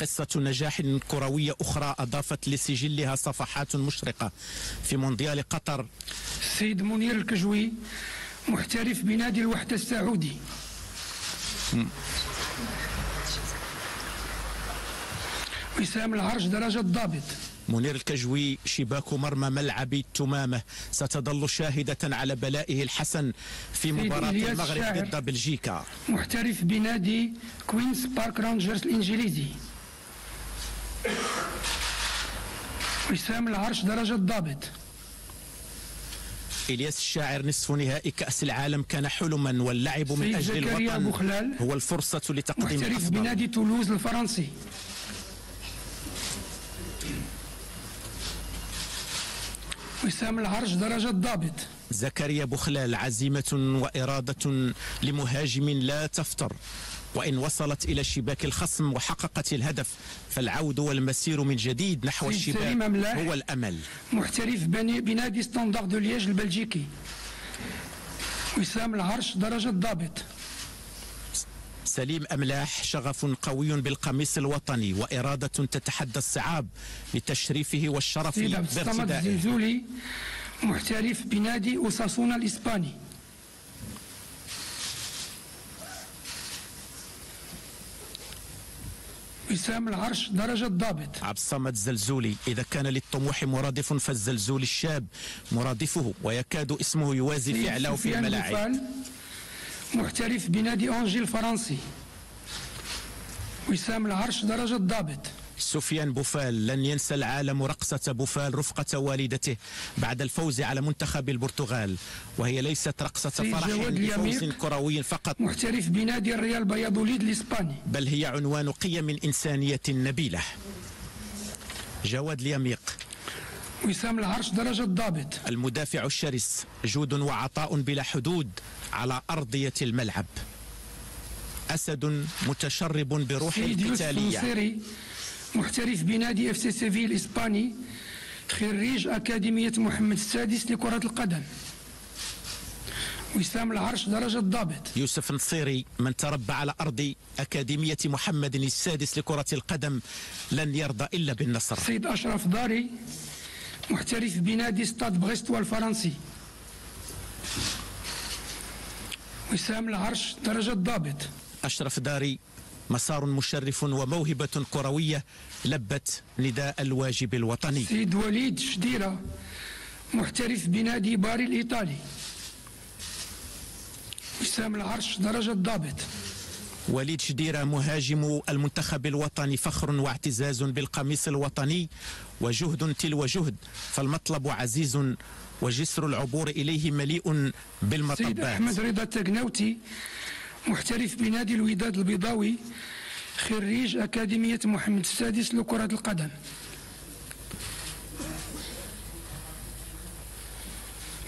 قصة نجاح كروية أخرى أضافت لسجلها صفحات مشرقة في مونديال قطر. السيد منير الكجوي محترف بنادي الوحدة السعودي. وسام العرش درجة الضابط. منير الكجوي شباك مرمى ملعب التمامة ستظل شاهدة على بلائه الحسن في مباراة المغرب ضد بلجيكا. محترف بنادي كوينز بارك رانجرز الإنجليزي. وسام العرش درجة الضابط. إلياس الشاعر نصف نهائي كأس العالم كان حلما، واللعب من أجل الوطن هو الفرصة لتقديم محترف الأفضل. بنادي تولوز الفرنسي. وسام العرش درجة الضابط. زكريا بوخلال عزيمة وإرادة لمهاجم لا تفتر، وإن وصلت إلى شباك الخصم وحققت الهدف فالعود والمسير من جديد نحو الشباك هو الأمل. محترف بنادي ستاندارد دو ليج البلجيكي. وسام العرش درجة الضابط. سليم أملاح شغف قوي بالقميص الوطني وإرادة تتحدى الصعاب لتشريفه والشرف بارتدائه. الزلزولي محترف بنادي أوساسونا الإسباني. وسام العرش درجة الضابط. عبد الصمد الزلزولي إذا كان للطموح مرادف فالزلزول الشاب مرادفه ويكاد اسمه يوازي فعله في الملاعب. محترف بنادي أنجي الفرنسي. وسام العرش درجة الضابط. سفيان بوفال لن ينسى العالم رقصة بوفال رفقة والدته بعد الفوز على منتخب البرتغال، وهي ليست رقصة فرح بفوز كروي فقط. محترف بنادي الريال بياضوليد الإسباني، بل هي عنوان قيم إنسانية نبيلة. جواد اليميق. وسام العرش درجة الضابط. المدافع الشرس، جود وعطاء بلا حدود على أرضية الملعب. أسد متشرب بروح القتالية. محترف بنادي اف سي سيفيل الإسباني، خريج أكاديمية محمد السادس لكرة القدم. وسام العرش درجة الضابط. يوسف نصيري من تربى على أرض أكاديمية محمد السادس لكرة القدم لن يرضى إلا بالنصر. سيد أشرف داري محترف بنادي ستاد بغيستوا الفرنسي. وسام العرش درجة الضابط. أشرف داري مسار مشرف وموهبة كروية لبت نداء الواجب الوطني. سيد وليد شديرة محترف بنادي باري الإيطالي. وسام العرش درجة الضابط. وليد شديرة مهاجم المنتخب الوطني، فخر واعتزاز بالقميص الوطني وجهد تلو جهد، فالمطلب عزيز وجسر العبور إليه مليء بالمطبات. سيد أحمد رضا التقناوتي محترف بنادي الوداد البيضاوي، خريج أكاديمية محمد السادس لكرة القدم.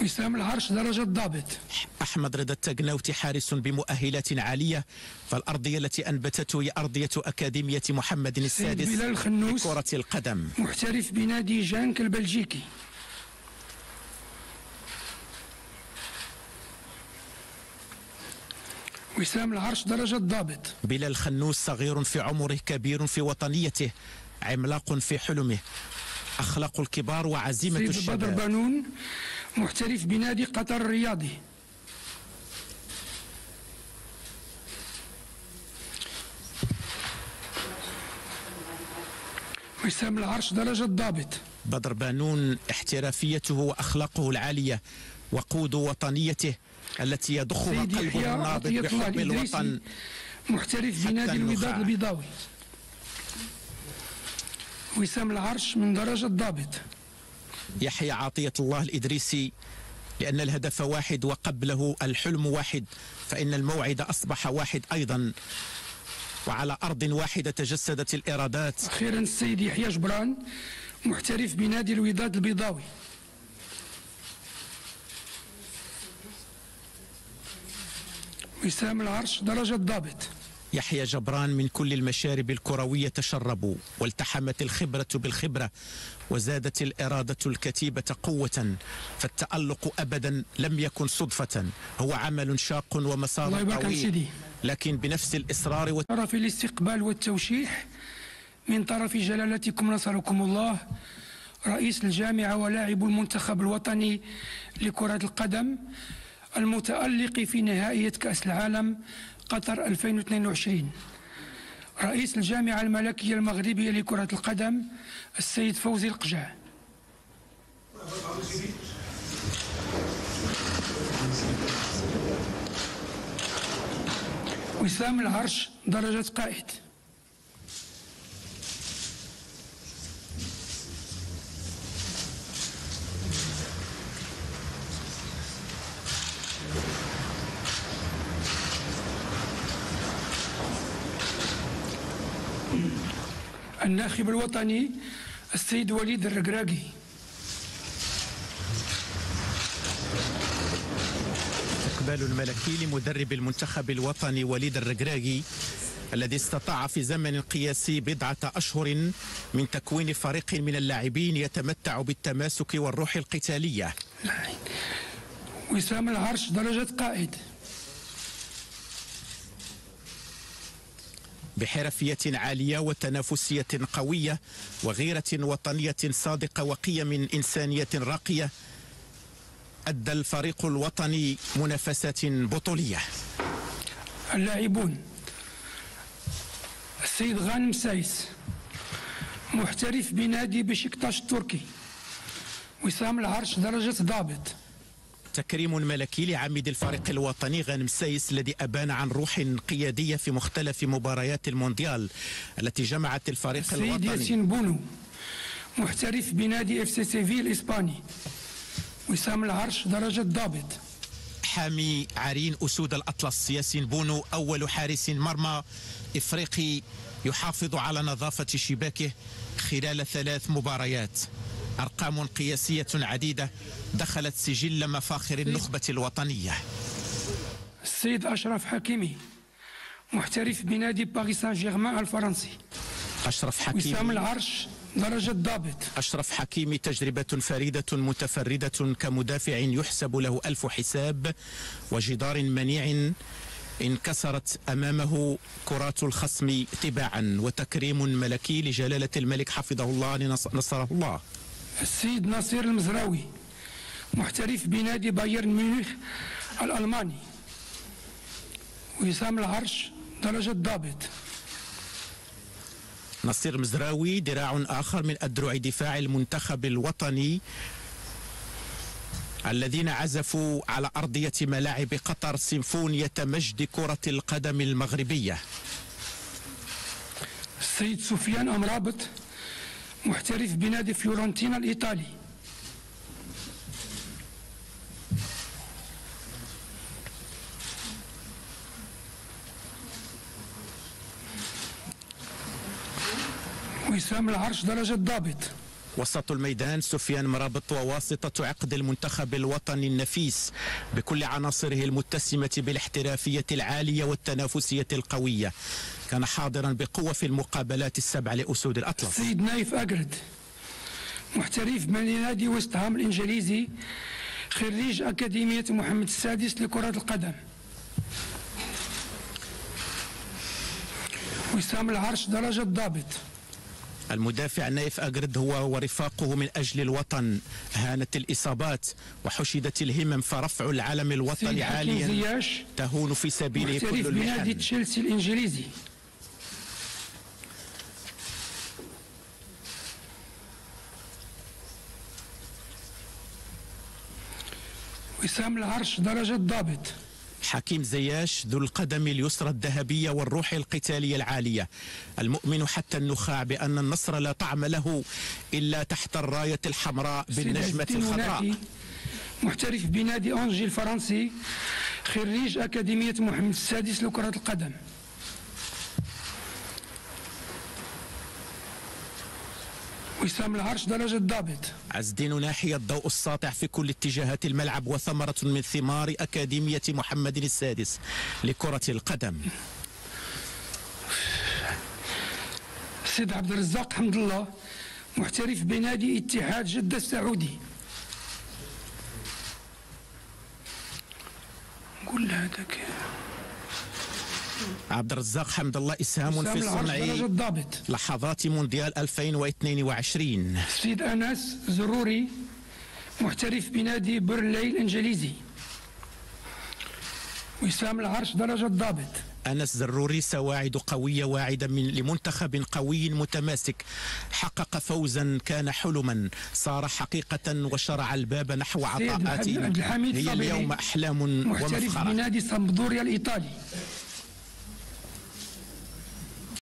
وسام العرش درجة الضابط. أحمد رضا التقناوتي حارس بمؤهلات عالية، فالأرضية التي أنبتته هي أرضية أكاديمية محمد السادس لكرة القدم. محترف بنادي جانك البلجيكي. وسام العرش درجة الضابط. بلال خنوس صغير في عمره كبير في وطنيته، عملاق في حلمه، أخلاق الكبار وعزيمة الشباب. بدر بانون محترف بنادي قطر الرياضي. وسام العرش درجة الضابط. بدر بانون احترافيته وأخلاقه العالية وقود وطنيته التي يضخها قلبه النابض بحب الوطن. محترف بنادي الوداد البيضاوي. وسام العرش من درجة الضابط. يحيى عطية الله الإدريسي، لأن الهدف واحد وقبله الحلم واحد، فإن الموعد أصبح واحد أيضا، وعلى أرض واحدة تجسدت الإرادات. أخيرا السيد يحيى جبران محترف بنادي الوداد البيضاوي. وسام العرش درجة الضابط. يحيى جبران من كل المشارب الكروية تشربوا، والتحمت الخبرة بالخبرة، وزادت الإرادة الكتيبة قوة، فالتألق أبدا لم يكن صدفة، هو عمل شاق ومسار طويل، لكن بنفس الإصرار في الاستقبال والتوشيح من طرف جلالتكم نصركم الله رئيس الجامعة ولاعب المنتخب الوطني لكرة القدم المتألق في نهائية كأس العالم قطر 2022، رئيس الجامعة الملكية المغربية لكرة القدم السيد فوزي القجع. وسام العرش درجة قائد. الناخب الوطني السيد وليد الركراكي. استقبال الملكي لمدرب المنتخب الوطني وليد الركراكي الذي استطاع في زمن قياسي بضعة أشهر من تكوين فريق من اللاعبين يتمتع بالتماسك والروح القتالية. وسام العرش درجة قائد. بحرفية عالية وتنافسية قوية وغيرة وطنية صادقة وقيم إنسانية راقية أدى الفريق الوطني منافسات بطولية. اللاعبون: السيد غانم سايس محترف بنادي بشكتاش التركي. وسام العرش درجة ضابط. تكريم ملكي لعميد الفريق الوطني غانم سايس الذي أبان عن روح قيادية في مختلف مباريات المونديال التي جمعت الفريق الوطني. السيد ياسين بونو محترف بنادي FC سيفيل الإسباني. وسام العرش درجة ضابط. حامي عرين أسود الأطلس ياسين بونو أول حارس مرمى إفريقي يحافظ على نظافة شباكه خلال 3 مباريات. أرقام قياسية عديدة دخلت سجل مفاخر النخبة الوطنية. السيد أشرف حكيمي محترف بنادي باريس سان جيرمان الفرنسي. أشرف حكيمي. وسام العرش درجة ضابط. أشرف حكيمي تجربة فريدة متفردة كمدافع يحسب له 1000 حساب وجدار منيع انكسرت أمامه كرات الخصم تباعا. وتكريم ملكي لجلالة الملك حفظه الله نصره الله. السيد نصير المزراوي محترف بنادي بايرن ميونخ الألماني. وسام العرش درجة ضابط. نصير مزراوي ذراع آخر من أذرع دفاع المنتخب الوطني الذين عزفوا على أرضية ملاعب قطر سيمفونية مجد كرة القدم المغربية. السيد سفيان أمرابط محترف بنادي فيورنتينا الإيطالي. وسام العرش درجة ضابط. وسط الميدان سفيان مرابط وواسطة عقد المنتخب الوطني النفيس بكل عناصره المتسمة بالاحترافية العالية والتنافسية القوية. كان حاضرا بقوة في المقابلات ال7 لأسود الأطلس. السيد نايف أجرد محترف بنادي ويست هام الإنجليزي خريج أكاديمية محمد السادس لكرة القدم. وسام العرش درجة ضابط. المدافع نايف أجرد هو ورفاقه من أجل الوطن هانت الإصابات وحشدت الهمم فرفع العلم الوطني عاليا تهون في سبيله كل محترف بنادي المحن. تشيلسي الإنجليزي. وسام العرش درجة ضابط. حكيم زياش ذو القدم اليسرى الذهبية والروح القتالية العالية المؤمن حتى النخاع بأن النصر لا طعم له إلا تحت الراية الحمراء بالنجمة الخضراء. محترف بنادي أنجي الفرنسي خريج أكاديمية محمد السادس لكرة القدم. وسام العرش درجة ضابط. عز الدين ناحية الضوء الساطع في كل اتجاهات الملعب وثمرة من ثمار أكاديمية محمد السادس لكرة القدم. السيد عبد الرزاق حمد الله محترف بنادي اتحاد جدة السعودي. قول هذاك عبد الرزاق حمد الله إسهام في صنع درجة الضابط. لحظات مونديال 2022. السيد أنس زروري محترف بنادي بيرنلي الإنجليزي، وسام العرش درجة ضابط. أنس زروري سواعد قوية واعدة لمنتخب قوي متماسك، حقق فوزا كان حلما صار حقيقة وشرع الباب نحو عطاءات هي اليوم أحلام محترف ومفخرة. بنادي سامبدوريا الإيطالي.